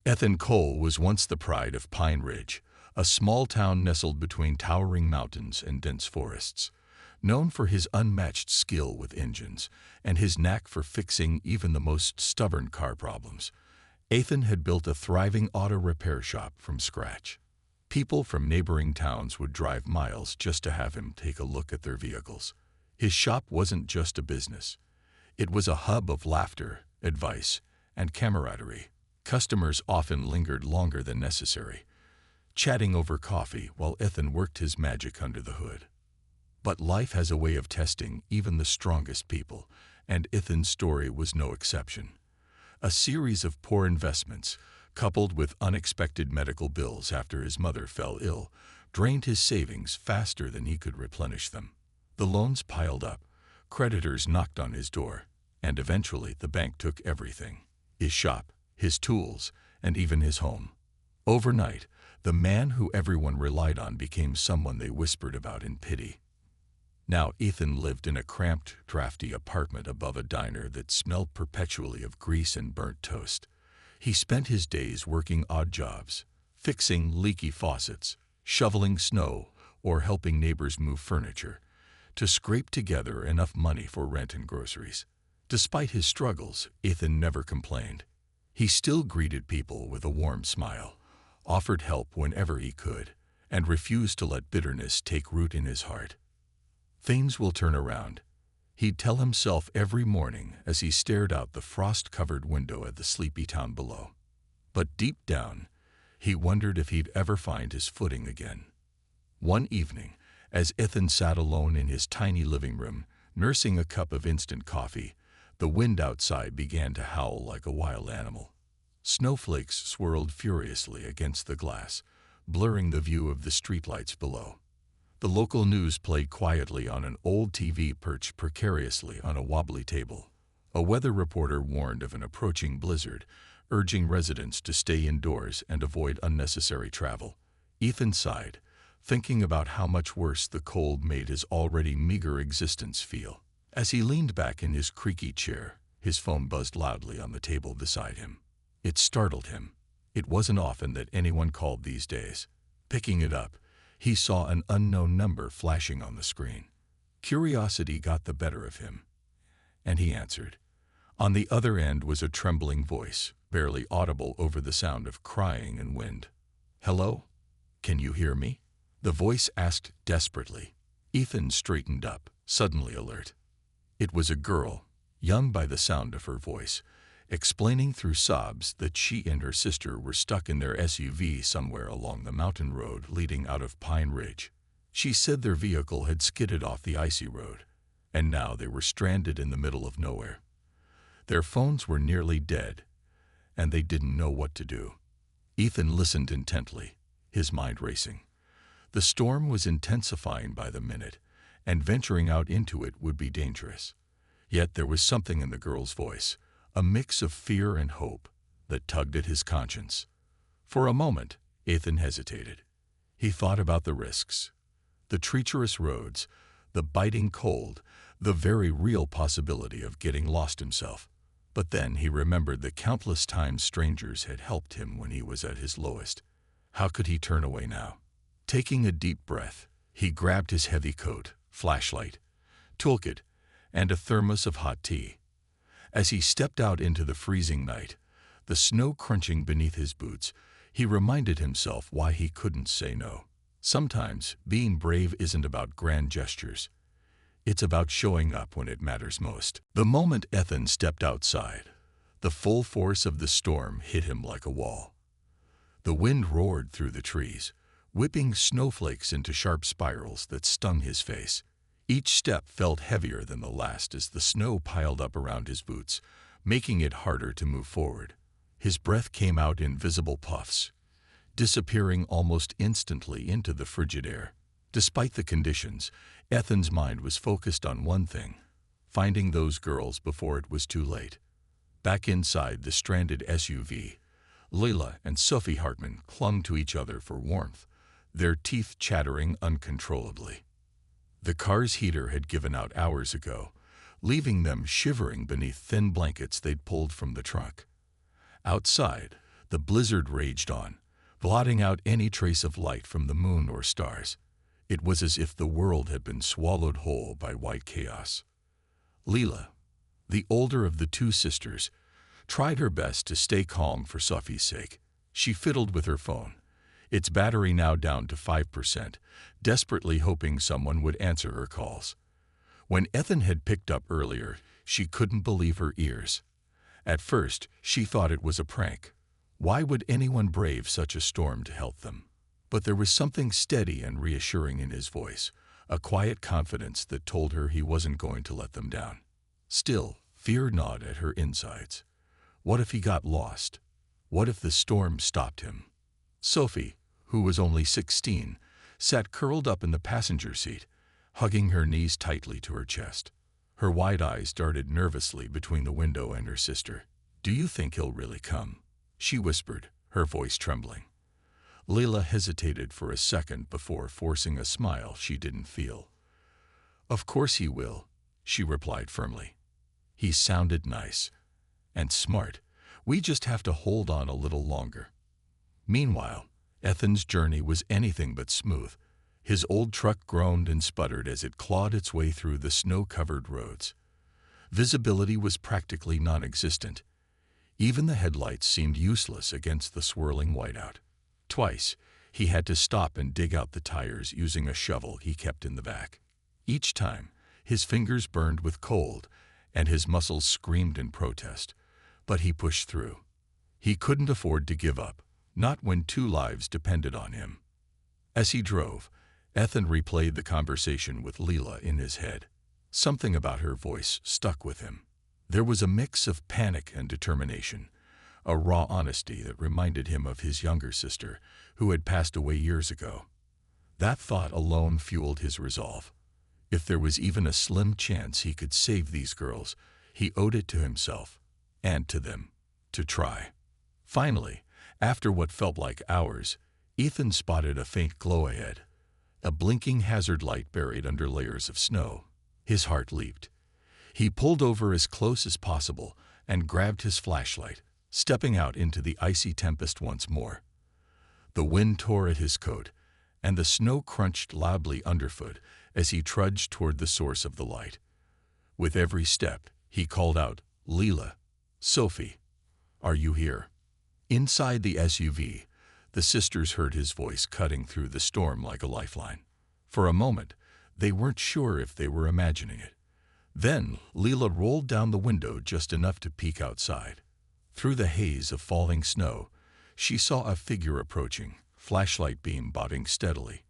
Ethan Cole was once the pride of Pine Ridge, a small town nestled between towering mountains and dense forests. Known for his unmatched skill with engines and his knack for fixing even the most stubborn car problems, Ethan had built a thriving auto repair shop from scratch. People from neighboring towns would drive miles just to have him take a look at their vehicles. His shop wasn't just a business. It was a hub of laughter, advice, and camaraderie. Customers often lingered longer than necessary, chatting over coffee while Ethan worked his magic under the hood. But life has a way of testing even the strongest people, and Ethan's story was no exception. A series of poor investments, coupled with unexpected medical bills after his mother fell ill, drained his savings faster than he could replenish them. The loans piled up, creditors knocked on his door, and eventually the bank took everything: his shop, his tools, and even his home. Overnight, the man who everyone relied on became someone they whispered about in pity. Now Ethan lived in a cramped, drafty apartment above a diner that smelled perpetually of grease and burnt toast. He spent his days working odd jobs, fixing leaky faucets, shoveling snow, or helping neighbors move furniture, to scrape together enough money for rent and groceries. Despite his struggles, Ethan never complained. He still greeted people with a warm smile, offered help whenever he could, and refused to let bitterness take root in his heart. Things will turn around, he'd tell himself every morning as he stared out the frost-covered window at the sleepy town below. But deep down, he wondered if he'd ever find his footing again. One evening, as Ethan sat alone in his tiny living room, nursing a cup of instant coffee, the wind outside began to howl like a wild animal. Snowflakes swirled furiously against the glass, blurring the view of the streetlights below. The local news played quietly on an old TV perched precariously on a wobbly table. A weather reporter warned of an approaching blizzard, urging residents to stay indoors and avoid unnecessary travel. Ethan sighed, thinking about how much worse the cold made his already meager existence feel. As he leaned back in his creaky chair, his phone buzzed loudly on the table beside him. It startled him. It wasn't often that anyone called these days. Picking it up, he saw an unknown number flashing on the screen. Curiosity got the better of him, and he answered. On the other end was a trembling voice, barely audible over the sound of crying and wind. "Hello? Can you hear me?" The voice asked desperately. Ethan straightened up, suddenly alert. It was a girl, young by the sound of her voice, explaining through sobs that she and her sister were stuck in their SUV somewhere along the mountain road leading out of Pine Ridge. She said their vehicle had skidded off the icy road, and now they were stranded in the middle of nowhere. Their phones were nearly dead, and they didn't know what to do. Ethan listened intently, his mind racing. The storm was intensifying by the minute, and venturing out into it would be dangerous. Yet there was something in the girl's voice, a mix of fear and hope, that tugged at his conscience. For a moment, Ethan hesitated. He thought about the risks, the treacherous roads, the biting cold, the very real possibility of getting lost himself. But then he remembered the countless times strangers had helped him when he was at his lowest. How could he turn away now? Taking a deep breath, he grabbed his heavy coat, flashlight, toolkit, and a thermos of hot tea. As he stepped out into the freezing night, the snow crunching beneath his boots, he reminded himself why he couldn't say no. Sometimes, being brave isn't about grand gestures. It's about showing up when it matters most. The moment Ethan stepped outside, the full force of the storm hit him like a wall. The wind roared through the trees, whipping snowflakes into sharp spirals that stung his face. Each step felt heavier than the last as the snow piled up around his boots, making it harder to move forward. His breath came out in visible puffs, disappearing almost instantly into the frigid air. Despite the conditions, Ethan's mind was focused on one thing: finding those girls before it was too late. Back inside the stranded SUV, Leila and Sophie Hartman clung to each other for warmth, their teeth chattering uncontrollably. The car's heater had given out hours ago, leaving them shivering beneath thin blankets they'd pulled from the trunk. Outside, The blizzard raged on, blotting out any trace of light from the moon or stars. It was as if the world had been swallowed whole by white chaos. Leela, the older of the two sisters, tried her best to stay calm for Sophie's sake. She fiddled with her phone, its battery now down to 5%, desperately hoping someone would answer her calls. When Ethan had picked up earlier, she couldn't believe her ears. At first, she thought it was a prank. Why would anyone brave such a storm to help them? But there was something steady and reassuring in his voice, a quiet confidence that told her he wasn't going to let them down. Still, fear gnawed at her insides. What if he got lost? What if the storm stopped him? Sophie, who was only 16, sat curled up in the passenger seat, hugging her knees tightly to her chest. Her wide eyes darted nervously between the window and her sister. "Do you think he'll really come?" she whispered, her voice trembling. Leela hesitated for a second before forcing a smile she didn't feel. "Of course he will," she replied firmly. "He sounded nice. And smart. We just have to hold on a little longer." Meanwhile, Ethan's journey was anything but smooth. His old truck groaned and sputtered as it clawed its way through the snow-covered roads. Visibility was practically non-existent. Even the headlights seemed useless against the swirling whiteout. Twice, he had to stop and dig out the tires using a shovel he kept in the back. Each time, his fingers burned with cold and his muscles screamed in protest. But he pushed through. He couldn't afford to give up, not when 2 lives depended on him. As he drove, Ethan replayed the conversation with Leela in his head. Something about her voice stuck with him. There was a mix of panic and determination, a raw honesty that reminded him of his younger sister, who had passed away years ago. That thought alone fueled his resolve. If there was even a slim chance he could save these girls, he owed it to himself, and to them, to try. Finally, after what felt like hours, Ethan spotted a faint glow ahead, a blinking hazard light buried under layers of snow. His heart leaped. He pulled over as close as possible and grabbed his flashlight, stepping out into the icy tempest once more. The wind tore at his coat, and the snow crunched loudly underfoot as he trudged toward the source of the light. With every step, he called out, "Leela, Sophie, are you here?" Inside the SUV, the sisters heard his voice cutting through the storm like a lifeline. For a moment, they weren't sure if they were imagining it. Then, Leela rolled down the window just enough to peek outside. Through the haze of falling snow, she saw a figure approaching, flashlight beam bobbing steadily.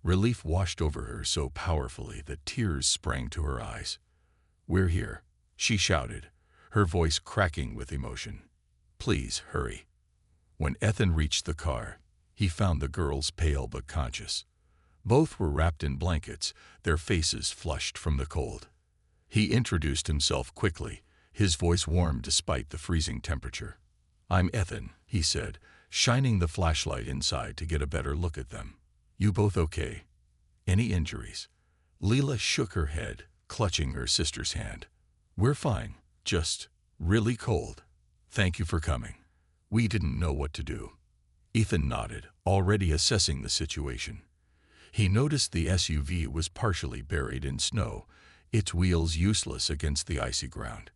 Relief washed over her so powerfully that tears sprang to her eyes. "We're here," she shouted, her voice cracking with emotion. "Please, hurry." When Ethan reached the car, he found the girls pale but conscious. Both were wrapped in blankets, their faces flushed from the cold. He introduced himself quickly, his voice warm despite the freezing temperature. "I'm Ethan," he said, shining the flashlight inside to get a better look at them. "You both okay? Any injuries?" Leela shook her head, clutching her sister's hand. "We're fine, just really cold. Thank you for coming. We didn't know what to do." Ethan nodded, already assessing the situation. He noticed the SUV was partially buried in snow, its wheels useless against the icy ground.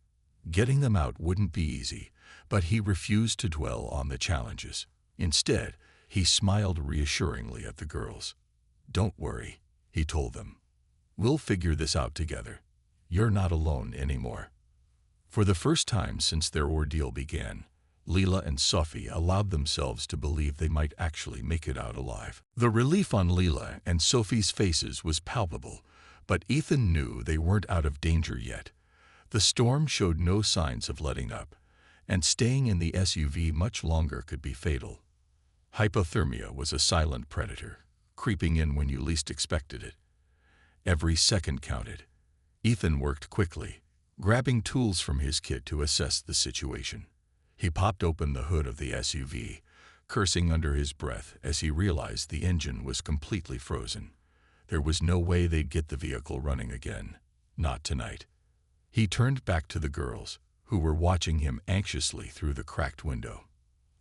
Getting them out wouldn't be easy, but he refused to dwell on the challenges. Instead, he smiled reassuringly at the girls. "Don't worry," he told them. "We'll figure this out together. You're not alone anymore." For the first time since their ordeal began, Leela and Sophie allowed themselves to believe they might actually make it out alive. The relief on Leela and Sophie's faces was palpable, but Ethan knew they weren't out of danger yet. The storm showed no signs of letting up, and staying in the SUV much longer could be fatal. Hypothermia was a silent predator, creeping in when you least expected it. Every second counted. Ethan worked quickly, grabbing tools from his kit to assess the situation. He popped open the hood of the SUV, cursing under his breath as he realized the engine was completely frozen. There was no way they'd get the vehicle running again. Not tonight. He turned back to the girls, who were watching him anxiously through the cracked window.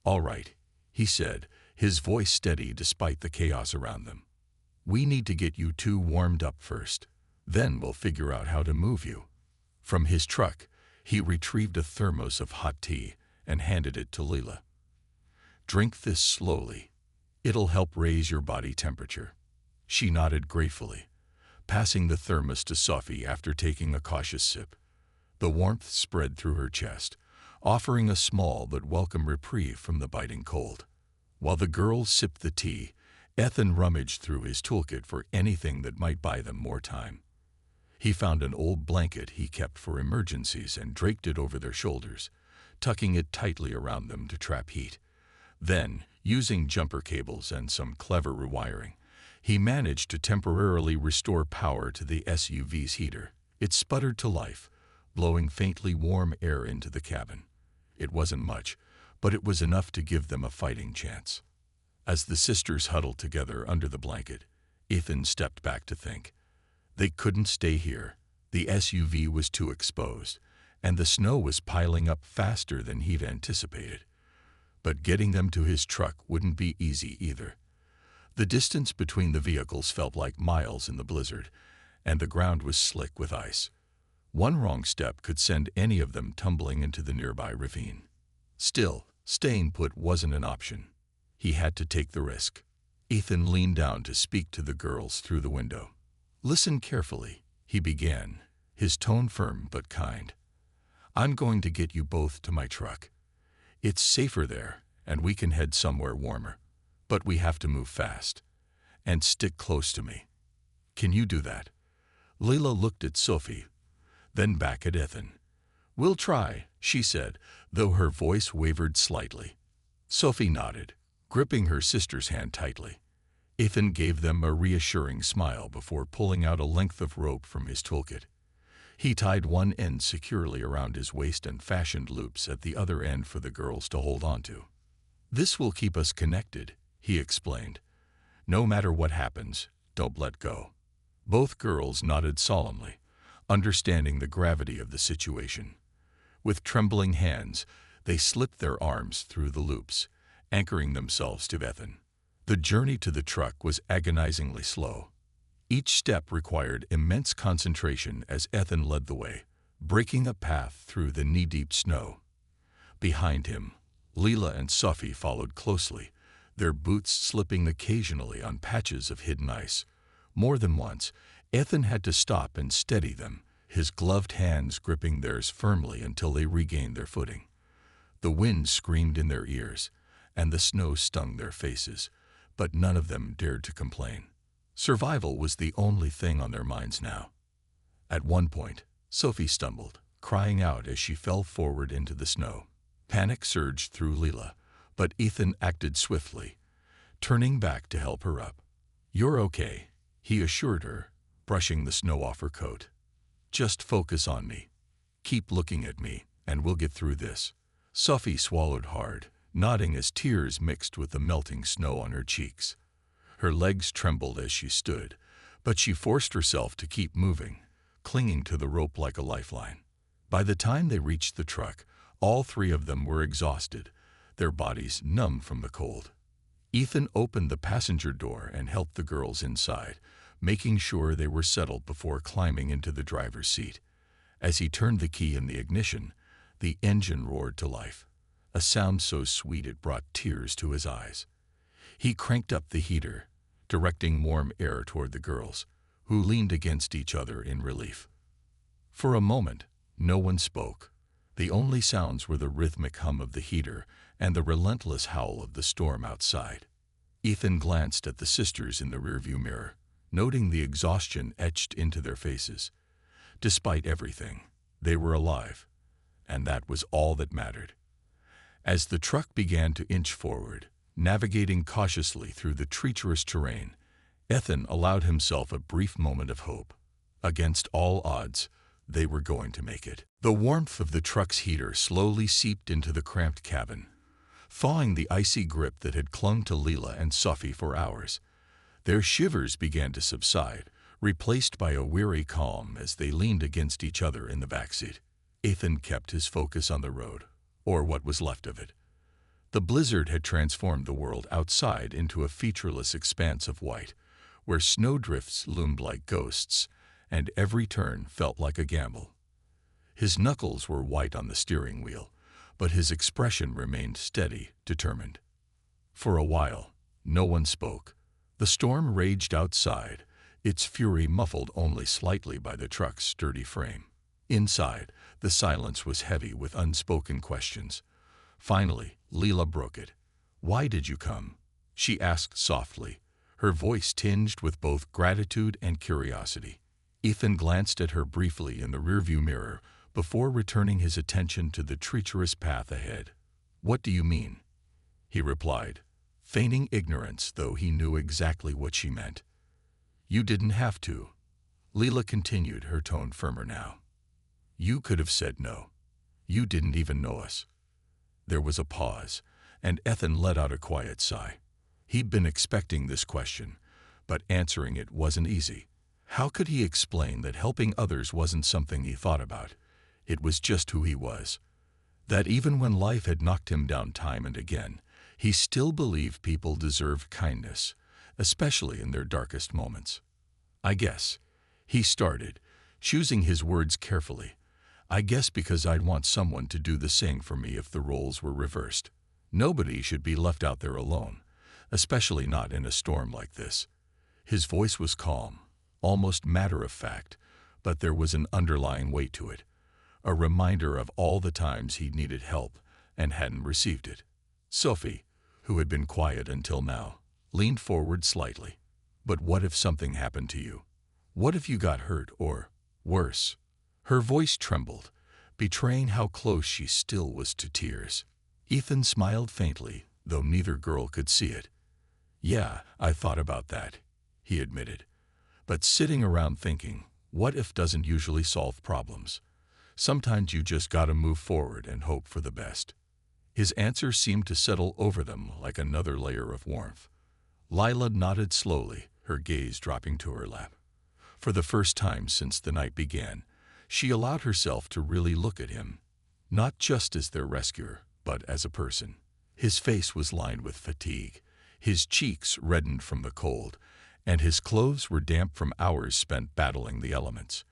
"All right," he said, his voice steady despite the chaos around them. "We need to get you two warmed up first. Then we'll figure out how to move you." From his truck, he retrieved a thermos of hot tea and handed it to Leela. "Drink this slowly. It'll help raise your body temperature." She nodded gratefully, passing the thermos to Sophie after taking a cautious sip. The warmth spread through her chest, offering a small but welcome reprieve from the biting cold. While the girls sipped the tea, Ethan rummaged through his toolkit for anything that might buy them more time. He found an old blanket he kept for emergencies and draped it over their shoulders, tucking it tightly around them to trap heat. Then, using jumper cables and some clever rewiring, he managed to temporarily restore power to the SUV's heater. It sputtered to life, blowing faintly warm air into the cabin. It wasn't much, but it was enough to give them a fighting chance. As the sisters huddled together under the blanket, Ethan stepped back to think. They couldn't stay here. The SUV was too exposed, and the snow was piling up faster than he'd anticipated. But getting them to his truck wouldn't be easy either. The distance between the vehicles felt like miles in the blizzard, and the ground was slick with ice. One wrong step could send any of them tumbling into the nearby ravine. Still, staying put wasn't an option. He had to take the risk. Ethan leaned down to speak to the girls through the window. "Listen carefully," he began, his tone firm but kind. "I'm going to get you both to my truck. It's safer there, and we can head somewhere warmer. But we have to move fast. And stick close to me. Can you do that?" Leela looked at Sophie, then back at Ethan. "We'll try," she said, though her voice wavered slightly. Sophie nodded, gripping her sister's hand tightly. Ethan gave them a reassuring smile before pulling out a length of rope from his toolkit. He tied one end securely around his waist and fashioned loops at the other end for the girls to hold onto. "This will keep us connected," he explained. "No matter what happens, don't let go." Both girls nodded solemnly, understanding the gravity of the situation. With trembling hands, they slipped their arms through the loops, anchoring themselves to Ethan. The journey to the truck was agonizingly slow. Each step required immense concentration as Ethan led the way, breaking a path through the knee-deep snow. Behind him, Leela and Sophie followed closely, their boots slipping occasionally on patches of hidden ice. More than once, Ethan had to stop and steady them, his gloved hands gripping theirs firmly until they regained their footing. The wind screamed in their ears, and the snow stung their faces, but none of them dared to complain. Survival was the only thing on their minds now. At one point, Sophie stumbled, crying out as she fell forward into the snow. Panic surged through Leela, but Ethan acted swiftly, turning back to help her up. "You're okay," he assured her, brushing the snow off her coat. "Just focus on me. Keep looking at me, and we'll get through this." Sophie swallowed hard, nodding as tears mixed with the melting snow on her cheeks. Her legs trembled as she stood, but she forced herself to keep moving, clinging to the rope like a lifeline. By the time they reached the truck, all three of them were exhausted, their bodies numb from the cold. Ethan opened the passenger door and helped the girls inside, making sure they were settled before climbing into the driver's seat. As he turned the key in the ignition, the engine roared to life, a sound so sweet it brought tears to his eyes. He cranked up the heater, directing warm air toward the girls, who leaned against each other in relief. For a moment, no one spoke. The only sounds were the rhythmic hum of the heater and the relentless howl of the storm outside. Ethan glanced at the sisters in the rearview mirror, noting the exhaustion etched into their faces. Despite everything, they were alive, and that was all that mattered. As the truck began to inch forward, navigating cautiously through the treacherous terrain, Ethan allowed himself a brief moment of hope. Against all odds, they were going to make it. The warmth of the truck's heater slowly seeped into the cramped cabin, thawing the icy grip that had clung to Leela and Sophie for hours. Their shivers began to subside, replaced by a weary calm as they leaned against each other in the backseat. Ethan kept his focus on the road, or what was left of it. The blizzard had transformed the world outside into a featureless expanse of white, where snowdrifts loomed like ghosts, and every turn felt like a gamble. His knuckles were white on the steering wheel, but his expression remained steady, determined. For a while, no one spoke. The storm raged outside, its fury muffled only slightly by the truck's sturdy frame. Inside, the silence was heavy with unspoken questions. Finally, Leela broke it. "Why did you come?" she asked softly, her voice tinged with both gratitude and curiosity. Ethan glanced at her briefly in the rearview mirror before returning his attention to the treacherous path ahead. "What do you mean?" he replied, feigning ignorance, though he knew exactly what she meant. "You didn't have to," Leela continued, her tone firmer now. "You could have said no. You didn't even know us." There was a pause, and Ethan let out a quiet sigh. He'd been expecting this question, but answering it wasn't easy. How could he explain that helping others wasn't something he thought about? It was just who he was. That even when life had knocked him down time and again, he still believed people deserved kindness, especially in their darkest moments. "I guess," he started, choosing his words carefully. "I guess because I'd want someone to do the same for me if the roles were reversed. Nobody should be left out there alone, especially not in a storm like this." His voice was calm, almost matter-of-fact, but there was an underlying weight to it, a reminder of all the times he'd needed help and hadn't received it. Sophie, who had been quiet until now, leaned forward slightly. "But what if something happened to you? What if you got hurt or, worse?" Her voice trembled, betraying how close she still was to tears. Ethan smiled faintly, though neither girl could see it. "Yeah, I thought about that," he admitted. "But sitting around thinking, what if doesn't usually solve problems. Sometimes you just gotta move forward and hope for the best." His answer seemed to settle over them like another layer of warmth. Lila nodded slowly, her gaze dropping to her lap. For the first time since the night began, she allowed herself to really look at him, not just as their rescuer, but as a person. His face was lined with fatigue, his cheeks reddened from the cold, and his clothes were damp from hours spent battling the elements.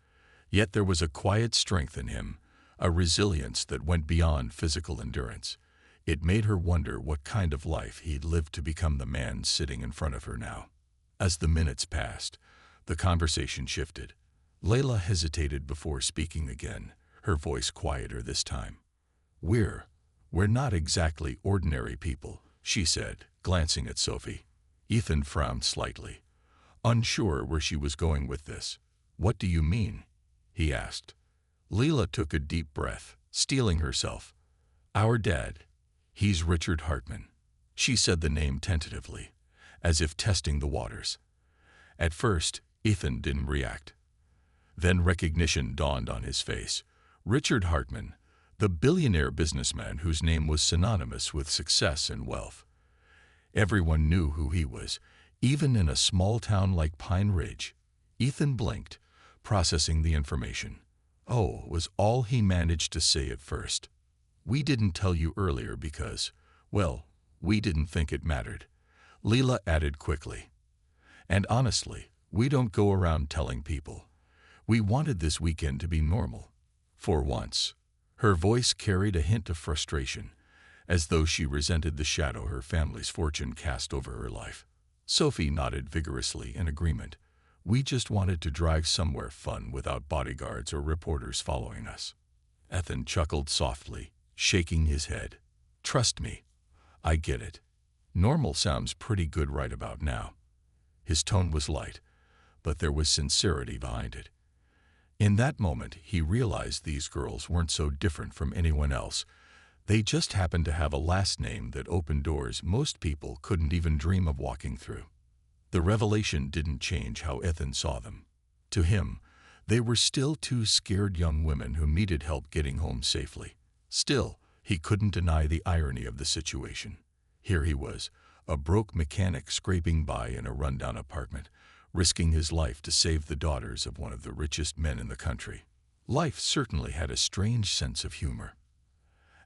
Yet there was a quiet strength in him, a resilience that went beyond physical endurance. It made her wonder what kind of life he'd lived to become the man sitting in front of her now. As the minutes passed, the conversation shifted. Layla hesitated before speaking again, her voice quieter this time. We're not exactly ordinary people," she said, glancing at Sophie. Ethan frowned slightly, unsure where she was going with this. "What do you mean?" he asked. Leela took a deep breath, steeling herself. "Our dad, he's Richard Hartman." She said the name tentatively, as if testing the waters. At first, Ethan didn't react. Then recognition dawned on his face. Richard Hartman, the billionaire businessman whose name was synonymous with success and wealth. Everyone knew who he was, even in a small town like Pine Ridge. Ethan blinked, processing the information. "Oh," was all he managed to say at first. "We didn't tell you earlier because, well, we didn't think it mattered," Leela added quickly. "And honestly, we don't go around telling people. We wanted this weekend to be normal. For once." Her voice carried a hint of frustration, as though she resented the shadow her family's fortune cast over her life. Sophie nodded vigorously in agreement. "We just wanted to drive somewhere fun without bodyguards or reporters following us." Ethan chuckled softly, shaking his head. "Trust me, I get it. Normal sounds pretty good right about now." His tone was light, but there was sincerity behind it. In that moment, he realized these girls weren't so different from anyone else. They just happened to have a last name that opened doors most people couldn't even dream of walking through. The revelation didn't change how Ethan saw them. To him, they were still two scared young women who needed help getting home safely. Still, he couldn't deny the irony of the situation. Here he was, a broke mechanic scraping by in a rundown apartment, risking his life to save the daughters of one of the richest men in the country. Life certainly had a strange sense of humor.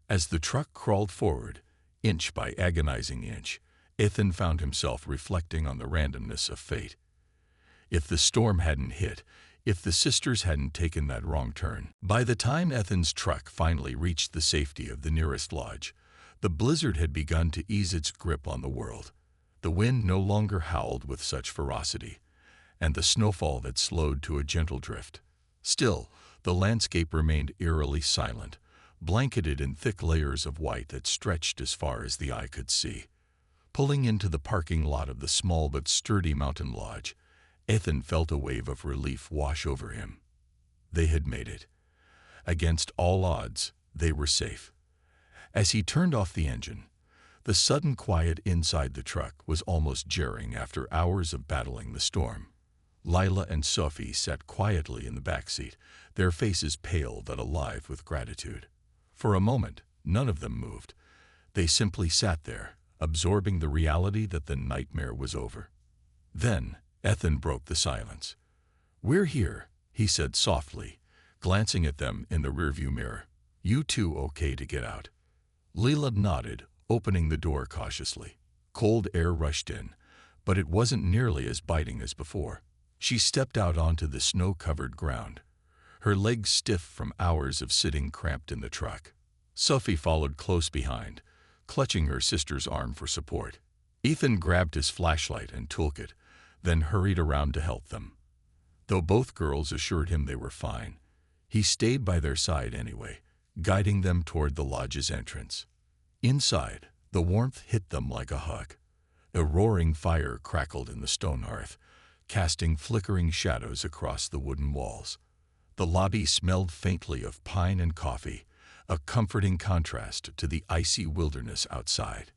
As the truck crawled forward, Inch by agonizing inch, Ethan found himself reflecting on the randomness of fate. If the storm hadn't hit, if the sisters hadn't taken that wrong turn. By the time Ethan's truck finally reached the safety of the nearest lodge, the blizzard had begun to ease its grip on the world. The wind no longer howled with such ferocity, and the snowfall had slowed to a gentle drift. Still, the landscape remained eerily silent, blanketed in thick layers of white that stretched as far as the eye could see. Pulling into the parking lot of the small but sturdy mountain lodge, Ethan felt a wave of relief wash over him. They had made it. Against all odds, they were safe. As he turned off the engine, the sudden quiet inside the truck was almost jarring after hours of battling the storm. Lila and Sophie sat quietly in the back seat, their faces pale but alive with gratitude. For a moment, none of them moved. They simply sat there, absorbing the reality that the nightmare was over. Then, Ethan broke the silence. "We're here," he said softly, glancing at them in the rearview mirror. "You two okay to get out?" Lila nodded, opening the door cautiously. Cold air rushed in, but it wasn't nearly as biting as before. She stepped out onto the snow-covered ground, her legs stiff from hours of sitting cramped in the truck. Sophie followed close behind, clutching her sister's arm for support. Ethan grabbed his flashlight and toolkit, then hurried around to help them. Though both girls assured him they were fine, he stayed by their side anyway, guiding them toward the lodge's entrance. Inside, the warmth hit them like a hug. A roaring fire crackled in the stone hearth, casting flickering shadows across the wooden walls. The lobby smelled faintly of pine and coffee, a comforting contrast to the icy wilderness outside.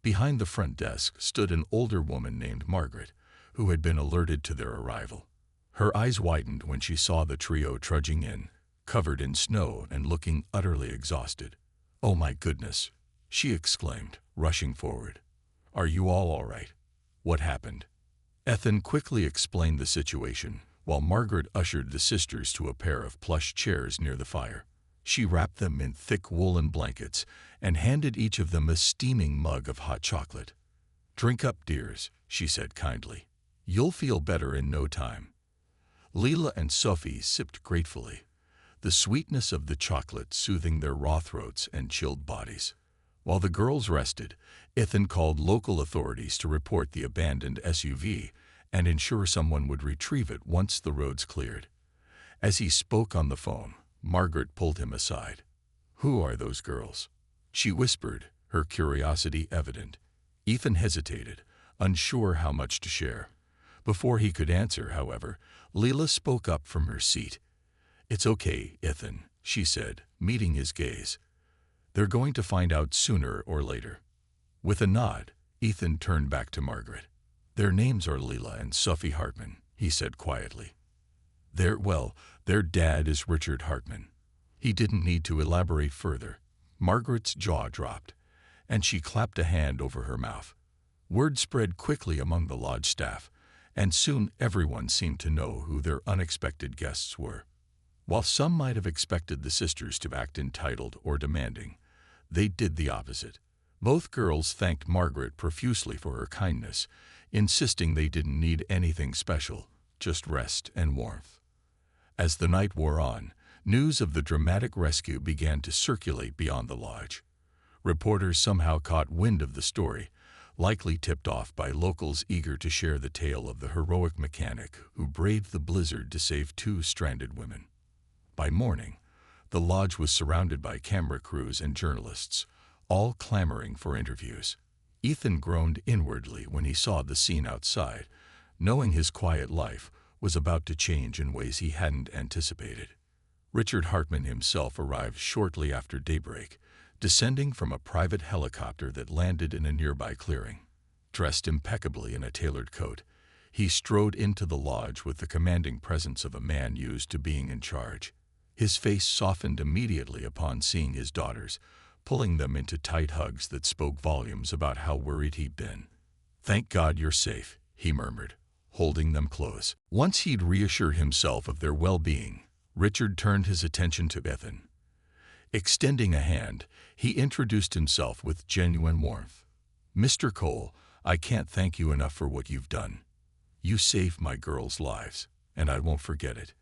Behind the front desk stood an older woman named Margaret, who had been alerted to their arrival. Her eyes widened when she saw the trio trudging in, covered in snow and looking utterly exhausted. "Oh my goodness," she exclaimed, rushing forward. "Are you all right? What happened?" Ethan quickly explained the situation, while Margaret ushered the sisters to a pair of plush chairs near the fire. She wrapped them in thick woolen blankets and handed each of them a steaming mug of hot chocolate. "Drink up, dears," she said kindly. "You'll feel better in no time." Lila and Sophie sipped gratefully, the sweetness of the chocolate soothing their raw throats and chilled bodies. While the girls rested, Ethan called local authorities to report the abandoned SUV and ensure someone would retrieve it once the roads cleared. As he spoke on the phone, Margaret pulled him aside. "Who are those girls?" she whispered, her curiosity evident. Ethan hesitated, unsure how much to share. Before he could answer, however, Lila spoke up from her seat. "It's okay, Ethan," she said, meeting his gaze. "They're going to find out sooner or later." With a nod, Ethan turned back to Margaret. "Their names are Lila and Sophie Hartman," he said quietly. Their dad is Richard Hartman." He didn't need to elaborate further. Margaret's jaw dropped, and she clapped a hand over her mouth. Word spread quickly among the lodge staff, and soon everyone seemed to know who their unexpected guests were. While some might have expected the sisters to act entitled or demanding, they did the opposite. Both girls thanked Margaret profusely for her kindness, insisting they didn't need anything special, just rest and warmth. As the night wore on, news of the dramatic rescue began to circulate beyond the lodge. Reporters somehow caught wind of the story, likely tipped off by locals eager to share the tale of the heroic mechanic who braved the blizzard to save two stranded women. By morning, the lodge was surrounded by camera crews and journalists, all clamoring for interviews. Ethan groaned inwardly when he saw the scene outside, knowing his quiet life was about to change in ways he hadn't anticipated. Richard Hartman himself arrived shortly after daybreak, descending from a private helicopter that landed in a nearby clearing. Dressed impeccably in a tailored coat, he strode into the lodge with the commanding presence of a man used to being in charge. His face softened immediately upon seeing his daughters, pulling them into tight hugs that spoke volumes about how worried he'd been. "Thank God you're safe," he murmured, holding them close. Once he'd reassured himself of their well-being, Richard turned his attention to Ethan. Extending a hand, he introduced himself with genuine warmth. "Mr. Cole, I can't thank you enough for what you've done. You saved my girls' lives, and I won't forget it."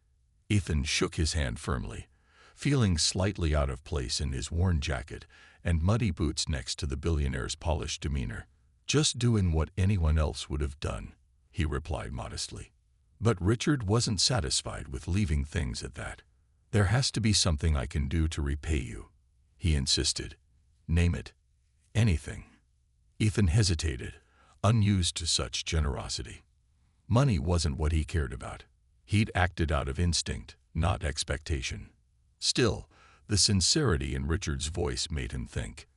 Ethan shook his hand firmly, feeling slightly out of place in his worn jacket and muddy boots next to the billionaire's polished demeanor. "Just doing what anyone else would have done," he replied modestly. But Richard wasn't satisfied with leaving things at that. "There has to be something I can do to repay you," he insisted. "Name it. Anything." Ethan hesitated, unused to such generosity. Money wasn't what he cared about. He'd acted out of instinct, not expectation. Still, the sincerity in Richard's voice made him think.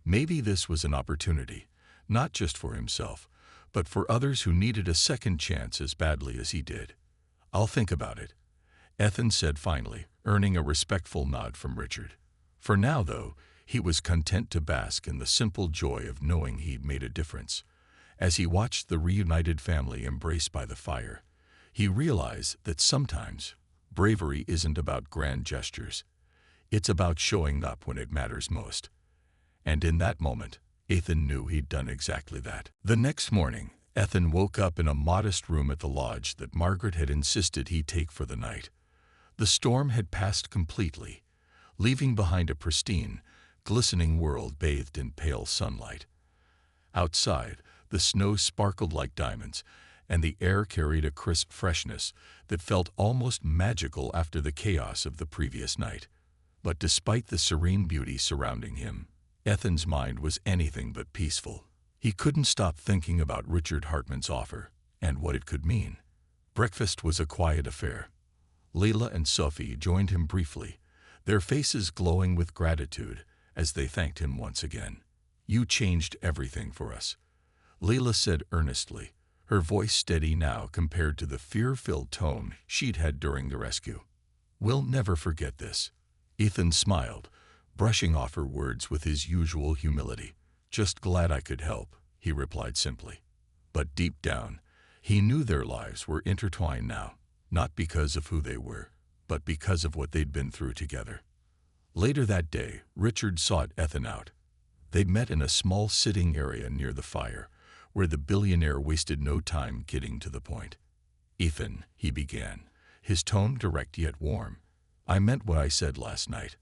Maybe this was an opportunity, not just for himself, but for others who needed a second chance as badly as he did. "I'll think about it," Ethan said finally, earning a respectful nod from Richard. For now, though, he was content to bask in the simple joy of knowing he'd made a difference. As he watched the reunited family embraced by the fire, he realized that sometimes bravery isn't about grand gestures. It's about showing up when it matters most. And in that moment, Ethan knew he'd done exactly that. The next morning, Ethan woke up in a modest room at the lodge that Margaret had insisted he take for the night. The storm had passed completely, leaving behind a pristine, glistening world bathed in pale sunlight. Outside, the snow sparkled like diamonds, and the air carried a crisp freshness that felt almost magical after the chaos of the previous night. But despite the serene beauty surrounding him, Ethan's mind was anything but peaceful. He couldn't stop thinking about Richard Hartman's offer and what it could mean. Breakfast was a quiet affair. Leila and Sophie joined him briefly, their faces glowing with gratitude as they thanked him once again. "You changed everything for us," Leila said earnestly, her voice steady now compared to the fear-filled tone she'd had during the rescue. "We'll never forget this." Ethan smiled, brushing off her words with his usual humility. "Just glad I could help," he replied simply. But deep down, he knew their lives were intertwined now, not because of who they were, but because of what they'd been through together. Later that day, Richard sought Ethan out. They'd met in a small sitting area near the fire, where the billionaire wasted no time getting to the point. "Ethan," he began, his tone direct yet warm, "I meant what I said last night.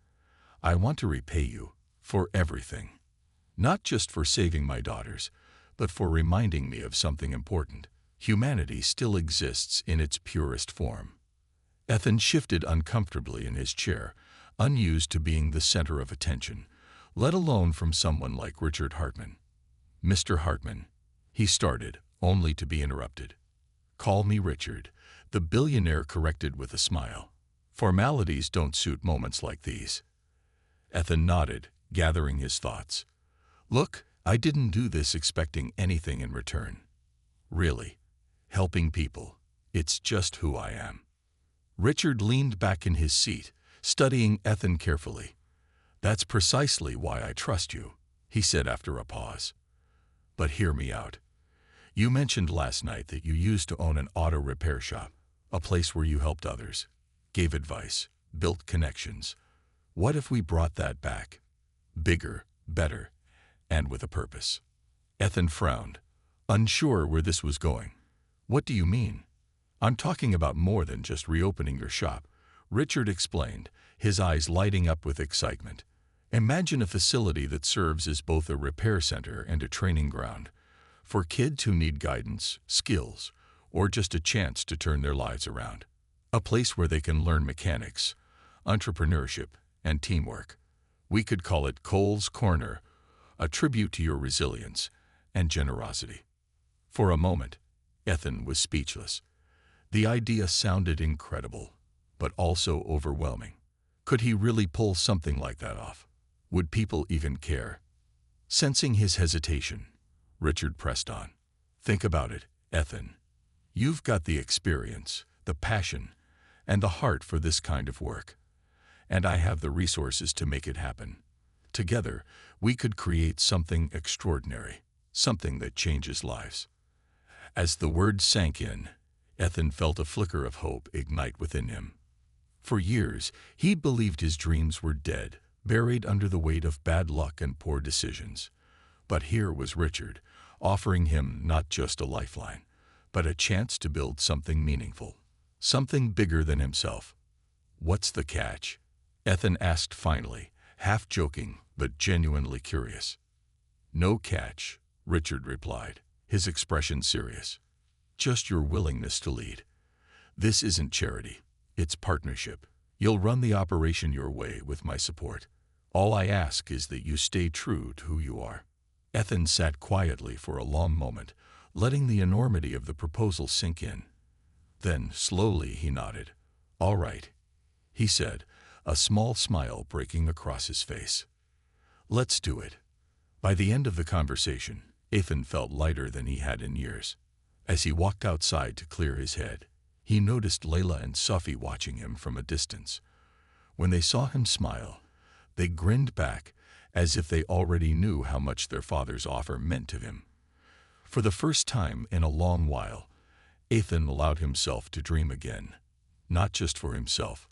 I want to repay you for everything. Not just for saving my daughters, but for reminding me of something important. Humanity still exists in its purest form." Ethan shifted uncomfortably in his chair, unused to being the center of attention, let alone from someone like Richard Hartman. "Mr. Hartman," he started, only to be interrupted. "Call me Richard," the billionaire corrected with a smile. "Formalities don't suit moments like these." Ethan nodded, gathering his thoughts. "Look, I didn't do this expecting anything in return. Really, helping people, it's just who I am." Richard leaned back in his seat, studying Ethan carefully. "That's precisely why I trust you," he said after a pause. "But hear me out. You mentioned last night that you used to own an auto repair shop, a place where you helped others, gave advice, built connections. What if we brought that back? Bigger, better, and with a purpose?" Ethan frowned, unsure where this was going. "What do you mean?" "I'm talking about more than just reopening your shop," Richard explained, his eyes lighting up with excitement. "Imagine a facility that serves as both a repair center and a training ground for kids who need guidance, skills, or just a chance to turn their lives around. A place where they can learn mechanics, entrepreneurship, and teamwork. We could call it Cole's Corner, a tribute to your resilience and generosity." For a moment, Ethan was speechless. The idea sounded incredible, but also overwhelming. Could he really pull something like that off? Would people even care? Sensing his hesitation, Richard pressed on. "Think about it, Ethan. You've got the experience, the passion, and the heart for this kind of work. And I have the resources to make it happen. Together, we could create something extraordinary, something that changes lives." As the words sank in, Ethan felt a flicker of hope ignite within him. For years, he'd believed his dreams were dead, buried under the weight of bad luck and poor decisions. But here was Richard, offering him not just a lifeline, but a chance to build something meaningful, something bigger than himself. "What's the catch?" Ethan asked finally, half joking but genuinely curious. "No catch," Richard replied, his expression serious. "Just your willingness to lead. This isn't charity, it's partnership. You'll run the operation your way with my support. All I ask is that you stay true to who you are." Ethan sat quietly for a long moment, letting the enormity of the proposal sink in. Then, slowly, he nodded. "All right," he said, a small smile breaking across his face. "Let's do it." By the end of the conversation, Ethan felt lighter than he had in years. As he walked outside to clear his head, he noticed Layla and Sophie watching him from a distance. When they saw him smile, they grinned back as if they already knew how much their father's offer meant to him. For the first time in a long while, Ethan allowed himself to dream again, not just for himself,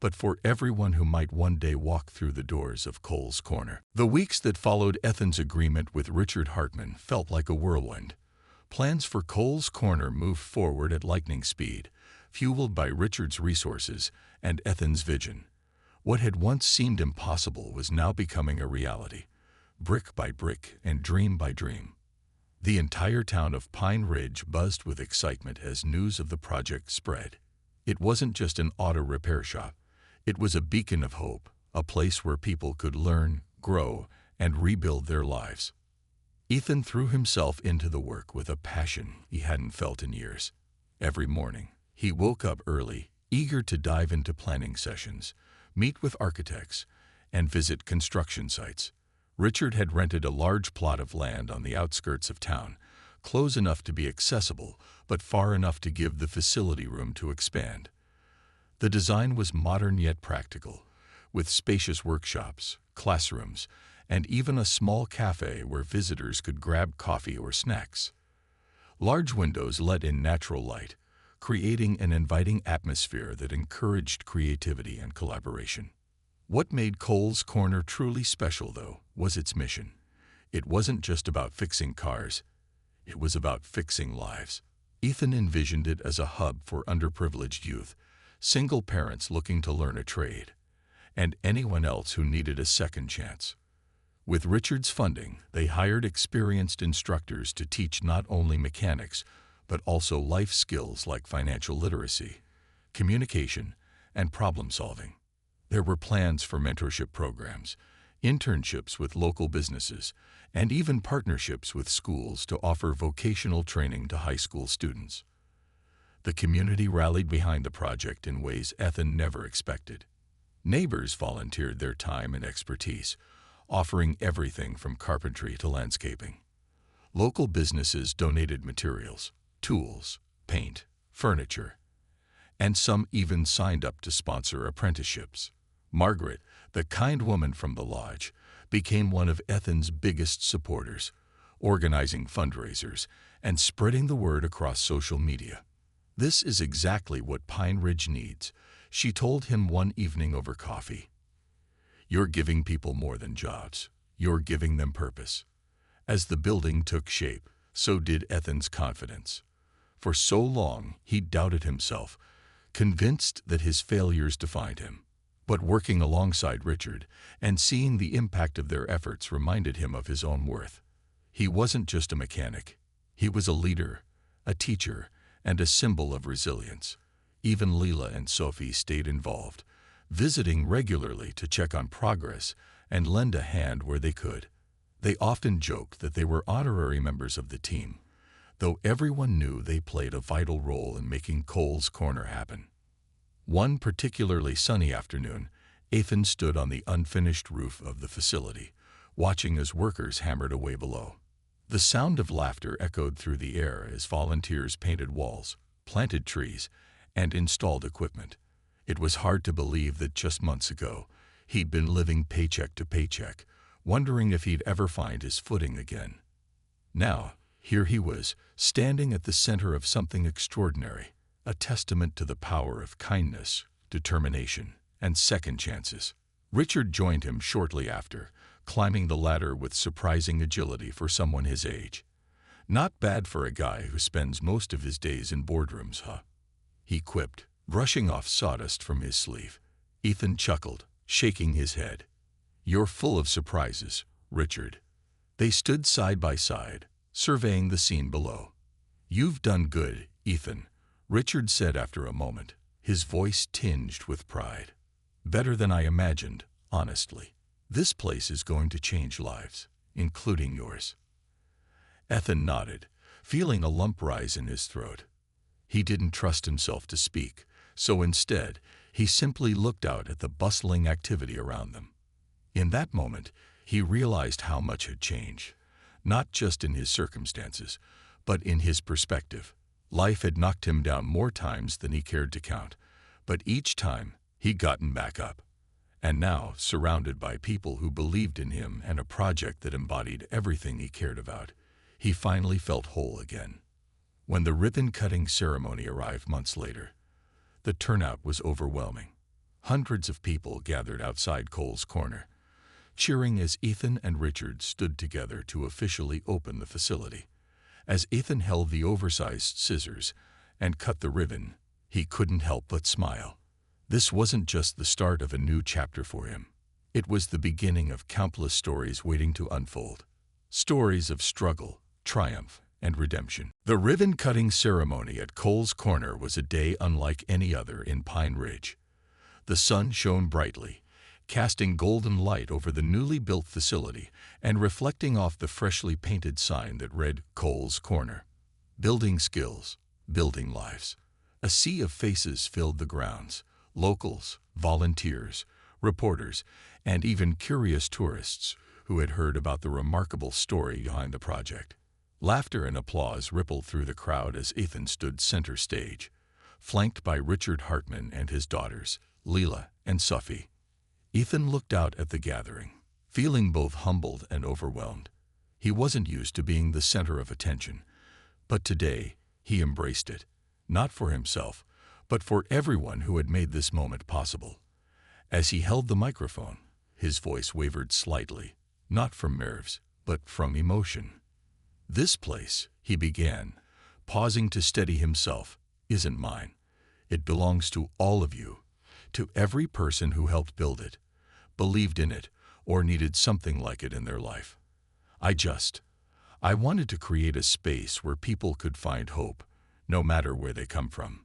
but for everyone who might one day walk through the doors of Cole's Corner. The weeks that followed Ethan's agreement with Richard Hartman felt like a whirlwind. Plans for Cole's Corner moved forward at lightning speed, fueled by Richard's resources and Ethan's vision. What had once seemed impossible was now becoming a reality, brick by brick and dream by dream. The entire town of Pine Ridge buzzed with excitement as news of the project spread. It wasn't just an auto repair shop. It was a beacon of hope, a place where people could learn, grow, and rebuild their lives. Ethan threw himself into the work with a passion he hadn't felt in years. Every morning, he woke up early, eager to dive into planning sessions, meet with architects, and visit construction sites. Richard had rented a large plot of land on the outskirts of town, close enough to be accessible, but far enough to give the facility room to expand. The design was modern yet practical, with spacious workshops, classrooms, and even a small cafe where visitors could grab coffee or snacks. Large windows let in natural light, creating an inviting atmosphere that encouraged creativity and collaboration. What made Cole's Corner truly special, though, was its mission. It wasn't just about fixing cars. It was about fixing lives. Ethan envisioned it as a hub for underprivileged youth, single parents looking to learn a trade, and anyone else who needed a second chance. With Richard's funding, they hired experienced instructors to teach not only mechanics, but also life skills like financial literacy, communication, and problem solving. There were plans for mentorship programs, internships with local businesses, and even partnerships with schools to offer vocational training to high school students. The community rallied behind the project in ways Ethan never expected. Neighbors volunteered their time and expertise, offering everything from carpentry to landscaping. Local businesses donated materials, tools, paint, furniture, and some even signed up to sponsor apprenticeships. Margaret, the kind woman from the lodge, became one of Ethan's biggest supporters, organizing fundraisers and spreading the word across social media. "This is exactly what Pine Ridge needs," she told him one evening over coffee. "You're giving people more than jobs. You're giving them purpose." As the building took shape, so did Ethan's confidence. For so long, he doubted himself, convinced that his failures defined him. But working alongside Richard and seeing the impact of their efforts reminded him of his own worth. He wasn't just a mechanic. He was a leader, a teacher, and a symbol of resilience. Even Leela and Sophie stayed involved, visiting regularly to check on progress and lend a hand where they could. They often joked that they were honorary members of the team, though everyone knew they played a vital role in making Cole's Corner happen. One particularly sunny afternoon, Ethan stood on the unfinished roof of the facility, watching as workers hammered away below. The sound of laughter echoed through the air as volunteers painted walls, planted trees, and installed equipment. It was hard to believe that just months ago, he'd been living paycheck to paycheck, wondering if he'd ever find his footing again. Now, here he was, standing at the center of something extraordinary, a testament to the power of kindness, determination, and second chances. Richard joined him shortly after, climbing the ladder with surprising agility for someone his age. "Not bad for a guy who spends most of his days in boardrooms, huh?" he quipped, brushing off sawdust from his sleeve. Ethan chuckled, shaking his head. "You're full of surprises, Richard." They stood side by side, surveying the scene below. "You've done good, Ethan," Richard said after a moment, his voice tinged with pride. "Better than I imagined, honestly. This place is going to change lives, including yours." Ethan nodded, feeling a lump rise in his throat. He didn't trust himself to speak, so instead, he simply looked out at the bustling activity around them. In that moment, he realized how much had changed, not just in his circumstances, but in his perspective. Life had knocked him down more times than he cared to count, but each time, he'd gotten back up. And now, surrounded by people who believed in him and a project that embodied everything he cared about, he finally felt whole again. When the ribbon-cutting ceremony arrived months later, the turnout was overwhelming. Hundreds of people gathered outside Cole's Corner, cheering as Ethan and Richard stood together to officially open the facility. As Ethan held the oversized scissors and cut the ribbon, he couldn't help but smile. This wasn't just the start of a new chapter for him. It was the beginning of countless stories waiting to unfold. Stories of struggle, triumph, and redemption. The ribbon-cutting ceremony at Cole's Corner was a day unlike any other in Pine Ridge. The sun shone brightly, casting golden light over the newly built facility and reflecting off the freshly painted sign that read Cole's Corner. Building skills, building lives. A sea of faces filled the grounds. Locals, volunteers, reporters, and even curious tourists who had heard about the remarkable story behind the project. Laughter and applause rippled through the crowd as Ethan stood center stage, flanked by Richard Hartman and his daughters, Leela and Sophie. Ethan looked out at the gathering, feeling both humbled and overwhelmed. He wasn't used to being the center of attention, but today he embraced it, not for himself, but for everyone who had made this moment possible. As he held the microphone, his voice wavered slightly, not from nerves, but from emotion. "This place," he began, pausing to steady himself, "isn't mine. It belongs to all of you, to every person who helped build it, believed in it, or needed something like it in their life. I wanted to create a space where people could find hope, no matter where they come from."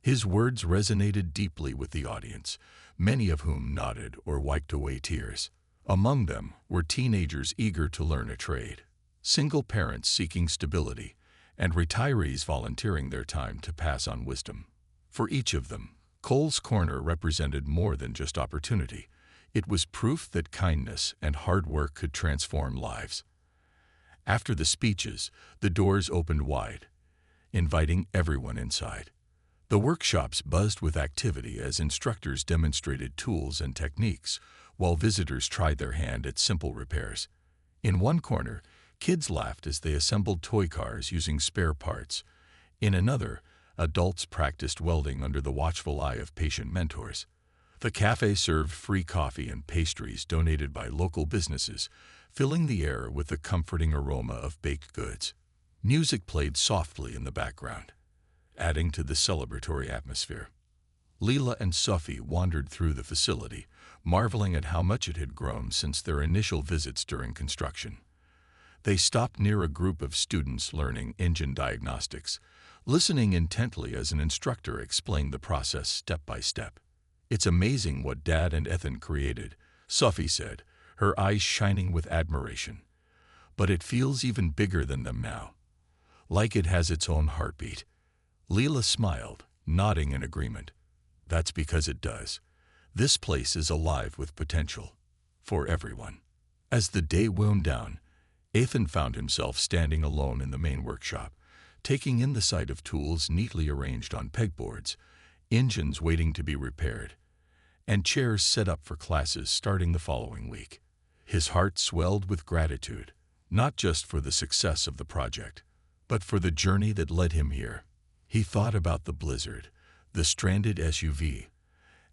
His words resonated deeply with the audience, many of whom nodded or wiped away tears. Among them were teenagers eager to learn a trade, single parents seeking stability, and retirees volunteering their time to pass on wisdom. For each of them, Cole's Corner represented more than just opportunity. It was proof that kindness and hard work could transform lives. After the speeches, the doors opened wide, inviting everyone inside. The workshops buzzed with activity as instructors demonstrated tools and techniques, while visitors tried their hand at simple repairs. In one corner, kids laughed as they assembled toy cars using spare parts. In another, adults practiced welding under the watchful eye of patient mentors. The cafe served free coffee and pastries donated by local businesses, filling the air with the comforting aroma of baked goods. Music played softly in the background, adding to the celebratory atmosphere. Leela and Sophie wandered through the facility, marveling at how much it had grown since their initial visits during construction. They stopped near a group of students learning engine diagnostics, listening intently as an instructor explained the process step by step. "It's amazing what Dad and Ethan created," Sophie said, her eyes shining with admiration. "But it feels even bigger than them now, like it has its own heartbeat." Leela smiled, nodding in agreement. "That's because it does. This place is alive with potential. For everyone." As the day wound down, Ethan found himself standing alone in the main workshop, taking in the sight of tools neatly arranged on pegboards, engines waiting to be repaired, and chairs set up for classes starting the following week. His heart swelled with gratitude, not just for the success of the project, but for the journey that led him here. He thought about the blizzard, the stranded SUV,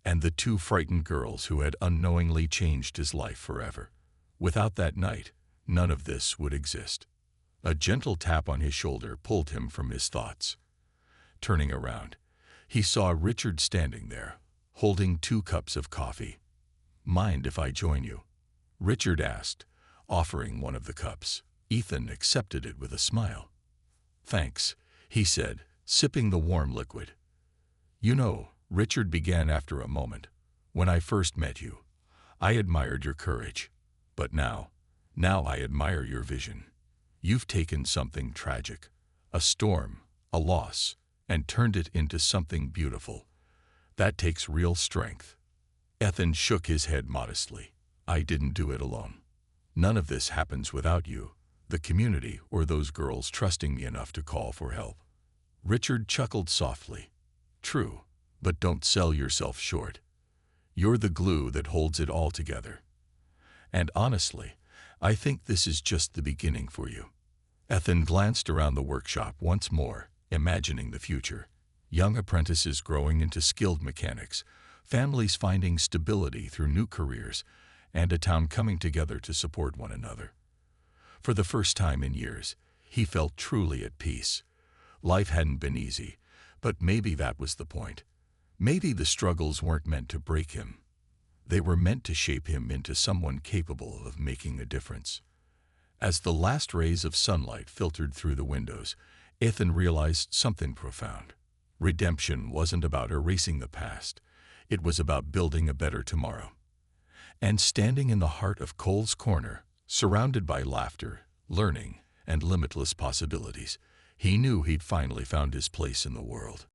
and the two frightened girls who had unknowingly changed his life forever. Without that night, none of this would exist. A gentle tap on his shoulder pulled him from his thoughts. Turning around, he saw Richard standing there, holding 2 cups of coffee. "Mind if I join you?" Richard asked, offering one of the cups. Ethan accepted it with a smile. "Thanks," he said, sipping the warm liquid. "You know," Richard began after a moment, "when I first met you, I admired your courage. But now I admire your vision. You've taken something tragic, a storm, a loss, and turned it into something beautiful. That takes real strength." Ethan shook his head modestly. "I didn't do it alone. None of this happens without you, the community, or those girls trusting me enough to call for help." Richard chuckled softly. "True, but don't sell yourself short. You're the glue that holds it all together. And honestly, I think this is just the beginning for you." Ethan glanced around the workshop once more, imagining the future. Young apprentices growing into skilled mechanics, families finding stability through new careers, and a town coming together to support one another. For the first time in years, he felt truly at peace. Life hadn't been easy, but maybe that was the point. Maybe the struggles weren't meant to break him. They were meant to shape him into someone capable of making a difference. As the last rays of sunlight filtered through the windows, Ethan realized something profound. Redemption wasn't about erasing the past. It was about building a better tomorrow. And standing in the heart of Cole's Corner, surrounded by laughter, learning, and limitless possibilities, he knew he'd finally found his place in the world.